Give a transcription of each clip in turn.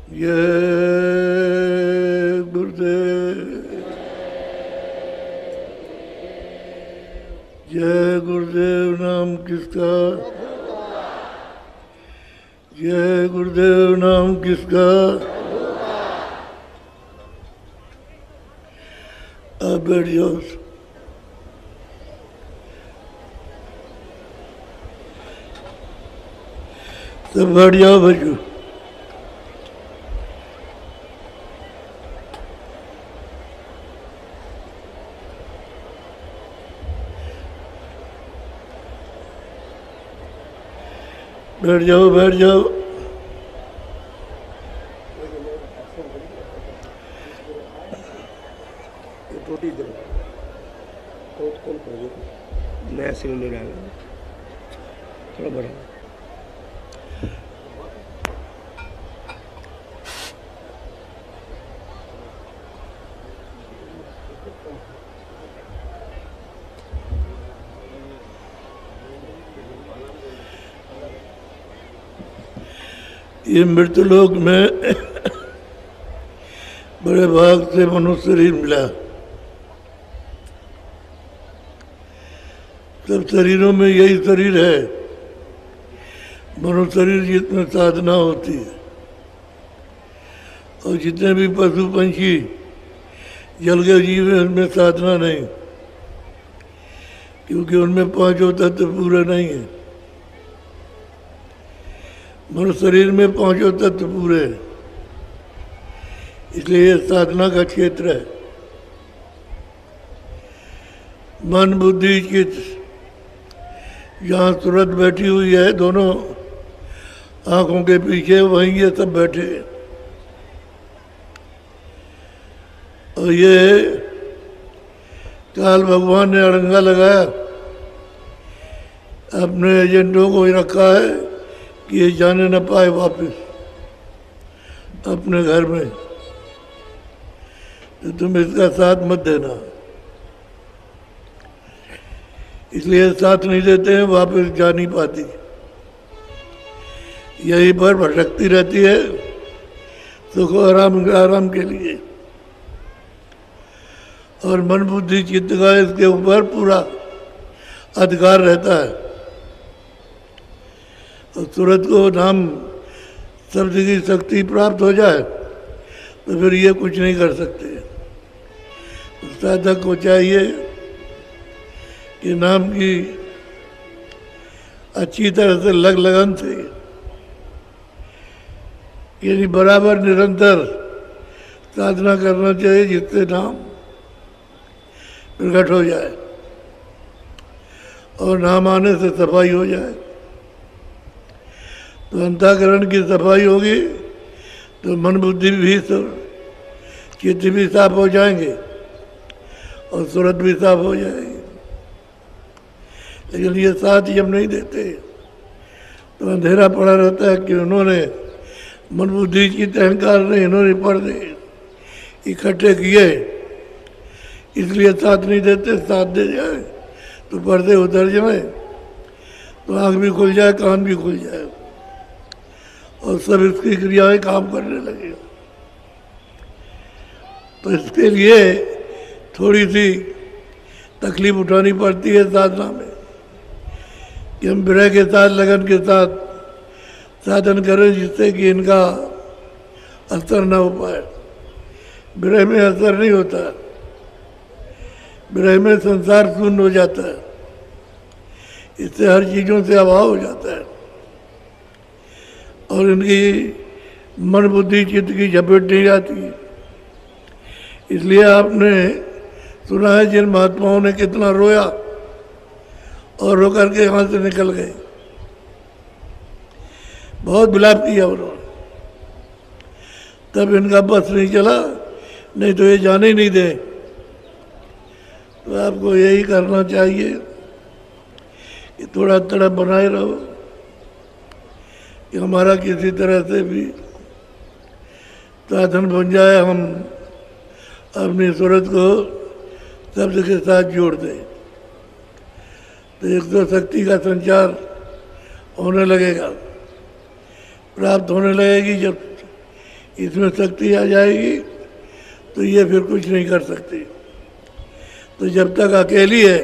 जय गुरुदेव, जय गुरुदेव नाम किसका, जय गुरुदेव नाम किसका। आप बैठ जाओ, सब बैठ जाओ बच्चों। बैठ जाओ, बैठ जाओ। रोटी दे, नया सिलेंडर डाल थोड़ा बड़ा। ये मृत्युलोक में बड़े भाग से मनुष्य शरीर मिला। सब शरीरों में यही शरीर है। मनुष्य शरीर जितने साधना होती है, और जितने भी पशु पंछी जल के जीव हैं उनमें साधना नहीं, क्योंकि उनमें पांचों तत्व पूरे नहीं है। मनुष्य शरीर में पांचों तत्व पूरे हैं, इसलिए ये साधना का क्षेत्र है। मन बुद्धि चित्त जहाँ सूरत बैठी हुई है दोनों आंखों के पीछे, वहीं ये सब बैठे हैं। और ये काल भगवान ने अड़ंगा लगाया, अपने एजेंटों को ही रखा है कि ये जाने न पाए वापस अपने घर में, तो तुम इसका साथ मत देना। इसलिए साथ नहीं देते हैं, वापस जा नहीं पाती, यहीं पर भटकती रहती है सुख आराम के लिए। और मन बुद्धि चित्त का इसके ऊपर पूरा अधिकार रहता है। और सूरत को नाम शब्द की शक्ति प्राप्त हो जाए तो फिर ये कुछ नहीं कर सकते। साधक को चाहिए कि नाम की अच्छी तरह से लगन से, यानी बराबर निरंतर साधना करना चाहिए, जिससे नाम प्रकट हो जाए और नाम आने से सफाई हो जाए। तो अंतःकरण की सफाई होगी तो मन बुद्धि भी चित्त भी साफ हो जाएंगे और सूरत भी साफ हो जाएगी। लेकिन ये साथ जब नहीं देते तो अंधेरा पड़ा रहता है कि उन्होंने मन बुद्धि चित्त अहंकार ने इन्होंने पर्दे इकट्ठे किए, इसलिए साथ नहीं देते। साथ दे जाए तो पर्दे उतर जाए, तो आँख भी खुल जाए, कान भी खुल जाए और सब इसकी क्रियाएं काम करने लगे। तो इसके लिए थोड़ी सी तकलीफ उठानी पड़ती है साधना में, कि हम विरह के साथ लगन के साथ साधन करें, जिससे कि इनका असर न हो पाए। विरह में असर नहीं होता, विरह में संसार शून्य हो जाता है, इससे हर चीज़ों से अभाव हो जाता है और इनकी मन बुद्धि चित्त की झपेट नहीं जाती। इसलिए आपने सुना है जिन महात्माओं ने कितना रोया और रो करके यहाँ से निकल गए, बहुत विलाप किया उन्होंने, तब इनका बस नहीं चला, नहीं तो ये जाने ही नहीं दे। तो आपको यही करना चाहिए कि थोड़ा तड़प बनाए रहो कि हमारा किसी तरह से भी साधन बन जाए, हम अपनी सूरत को शब्द के साथ जोड़ दें, तो एक तो शक्ति का संचार होने लगेगा, प्राप्त होने लगेगी। जब इसमें शक्ति आ जाएगी तो ये फिर कुछ नहीं कर सकती। तो जब तक अकेली है,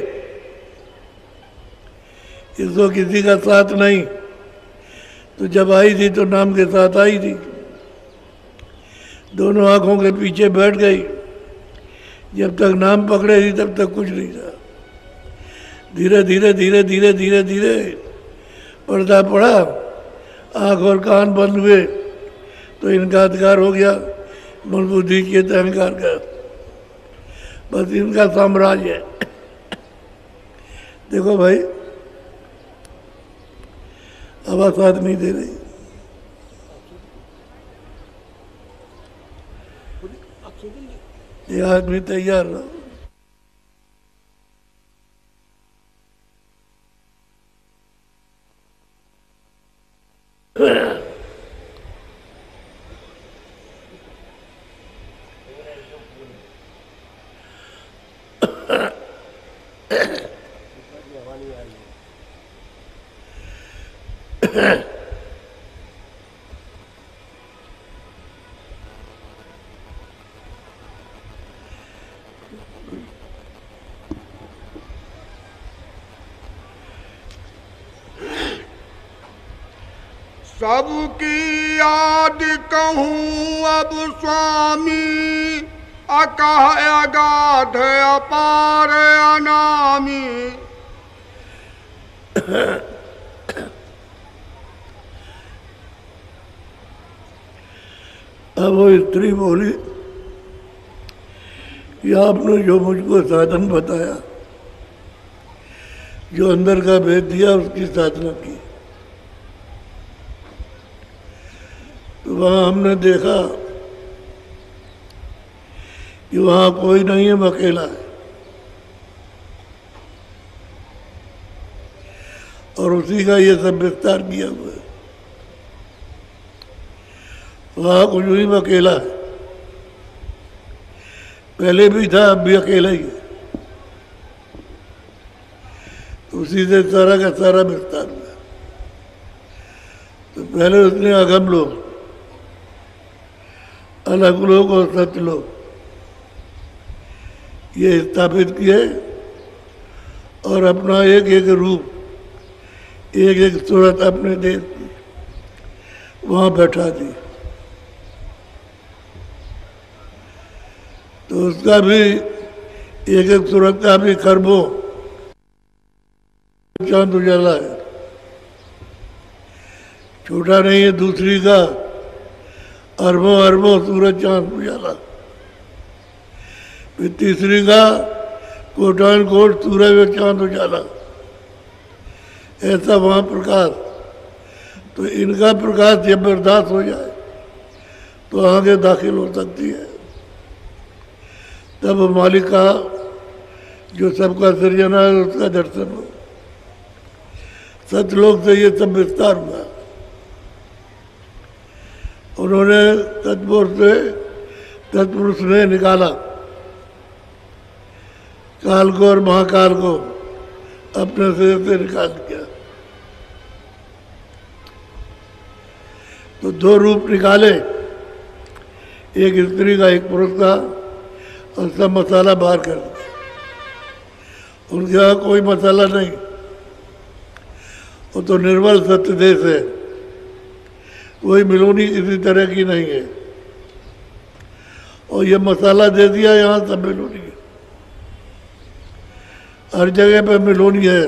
इसको किसी का साथ नहीं, तो जब आई थी तो नाम के साथ आई थी, दोनों आंखों के पीछे बैठ गई। जब तक नाम पकड़े थी तब तक कुछ नहीं था। धीरे धीरे धीरे धीरे धीरे धीरे पर्दा पड़ा, आंख और कान बंद हुए तो इनका अधिकार हो गया मन बुद्धि के अहंकार का। बस इनका साम्राज्य है। देखो भाई, हवा साथ नहीं दे रही। ये आदमी तैयार रहो। सबकी याद कहूँ अब स्वामी, अकह अगाध अपार अनामी। अब वो स्त्री बोली कि आपने जो मुझको साधन बताया, जो अंदर का भेद दिया, उसकी साधना की। तो वहाँ हमने देखा कि वहाँ कोई नहीं है, अकेला है। और उसी का ये सब विस्तार किया हुआ है। वहाँ कुछ नहीं, अकेला है। पहले भी था, अब भी अकेला ही है। तो उसी से सारा का सारा विस्तार हुआ। तो पहले उसने अगम लोग, अलग लोग और सत्य लोग ये स्थापित किए और अपना एक एक रूप, एक एक सूरत अपने देश की वहाँ बैठा दी। तो उसका भी एक एक सूरत का भी खरबों चांद उजाला है, छोटा नहीं है। दूसरी का अरबों अरबों सूरज चांद उजाला। फिर तीसरी का कोटान कोट सूरज और चांद उजाला। ऐसा वहाँ प्रकाश। तो इनका प्रकाश जब बर्दाश्त हो जाए तो आगे दाखिल हो सकती है। तब मालिक का जो सबका सृजना है उसका दर्शन हो। सतलोक से ये सब विस्तार हुआ। उन्होंने तत्पुरुष ने निकाला काल को और महाकाल को, अपने सिर से निकाल दिया। तो दो रूप निकाले, एक स्त्री का एक पुरुष का, और सब मसाला बाहर कर दिया। उनके यहाँ कोई मसाला नहीं, वो तो निर्मल सत्य देश है। कोई मिलोनी किसी तरह की नहीं है। और ये मसाला दे दिया, यहाँ सब मिलोनी है। हर जगह पे मिलोनी है।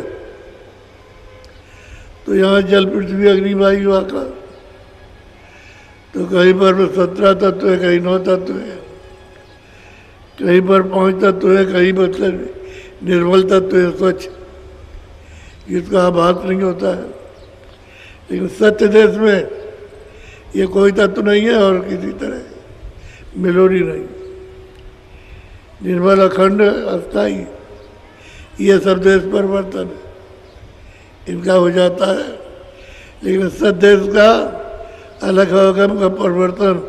तो यहाँ जल पृथ्वी अग्नि वायु आकाश, तो कहीं पर 17 तत्व है, कहीं 9 तत्व है, कहीं पर 5 तत्व है, कहीं मतलब निर्मल तत्व है, स्वच्छ, जिसका आभास नहीं होता है। लेकिन सत्य देश में ये कोई तत्व नहीं है और किसी तरह मिलोनी नहीं। निर्मल अखंड अस्थाई, ये सब देश परिवर्तन इनका हो जाता है। लेकिन सदेश का अलग अगम का परिवर्तन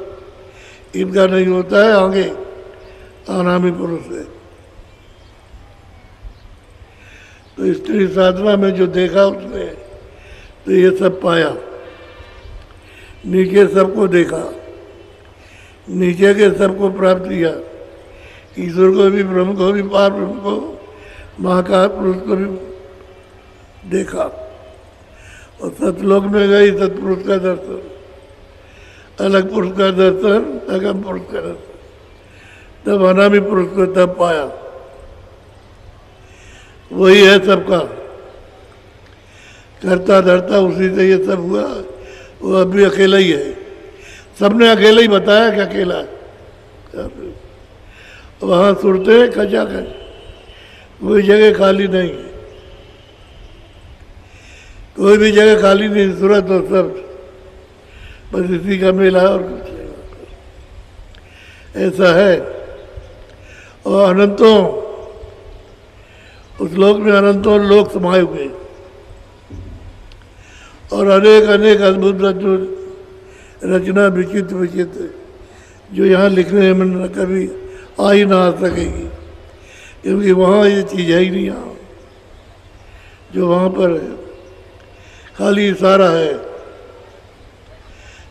इनका नहीं होता है। आगे अनामी पुरुष है। तो स्त्री साधना में जो देखा उसने, तो ये सब पाया। नीचे सबको देखा, नीचे के सबको प्राप्त किया, ईश्वर को भी, ब्रह्म को भी, पार ब्रह्म को, महाकाल पुरुष को भी देखा। और सतलोक में गई सतपुरुष का दर्शन, अलग पुरुष का दर्शन, अगम पुरुष का दर्शन, तब अनामी पुरुष को तब पाया। वही है सबका करता धरता, उसी से ये सब हुआ। वो अभी अकेला ही है, सबने अकेला ही बताया कि अकेला है। वहाँ सुनते हैं खचाखच, कोई जगह खाली नहीं है, कोई भी जगह खाली नहीं, सूरत और सब बस इसी का मेला है और कुछ नहीं। ऐसा है। और अनंतों, उस लोक में अनंतों लोक समाये हुए और अनेक अनेक अद्भुत रचना विचित्र विचित्र, जो यहाँ लिखने में न कभी आ ही ना आ सकेगी, क्योंकि वहाँ ये चीज़ है ही नहीं। यहाँ जो वहाँ पर है खाली इशारा है,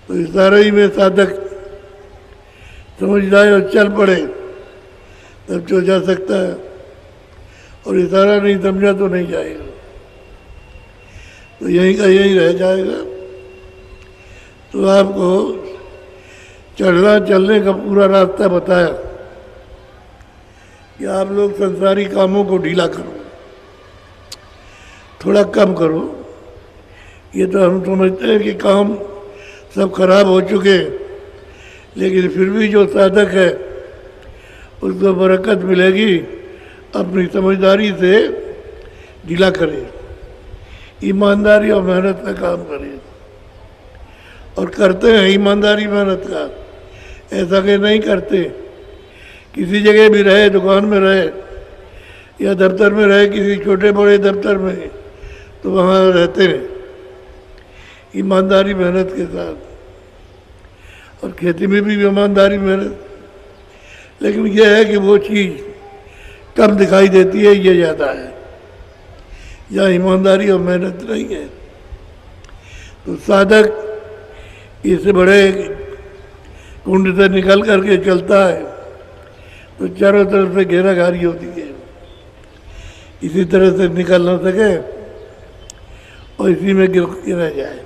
तो इशारे ही में साधक समझ जाए और चल पड़े तब जो जा सकता है, और इशारा नहीं समझा तो नहीं जाएगा, तो यहीं का यहीं रह जाएगा। तो आपको चढ़ना चलने का पूरा रास्ता बताया कि आप लोग संसारी कामों को ढीला करो, थोड़ा कम करो। ये तो हम समझते हैं कि काम सब खराब हो चुके, लेकिन फिर भी जो साधक है उसको बरकत मिलेगी। अपनी समझदारी से ढीला करे, ईमानदारी और मेहनत का काम करे, और करते हैं ईमानदारी मेहनत का। ऐसा कि नहीं करते, किसी जगह भी रहे, दुकान में रहे या दफ्तर में रहे, किसी छोटे बड़े दफ्तर में, तो वहाँ रहते हैं ईमानदारी मेहनत के साथ, और खेती में भी ईमानदारी मेहनत। लेकिन यह है कि वो चीज़ कम दिखाई देती है, ये ज़्यादा है, या ईमानदारी और मेहनत नहीं है। तो साधक इससे बड़े कुंड से निकल करके चलता है तो चारों तरफ से घेराघारी होती है, इसी तरह से निकल ना सके और इसी में गिर रह जाए।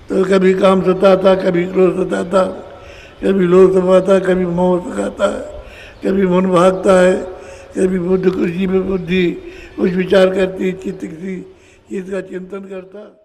तो कभी काम सताता, कभी क्रोध सताता, कभी लोभ सताता, कभी मोह सताता है, कभी मन भागता है, कभी बुद्ध खुशी में बुद्धि कुछ विचार करती, चित्त किसी चीज़ का चिंतन करता।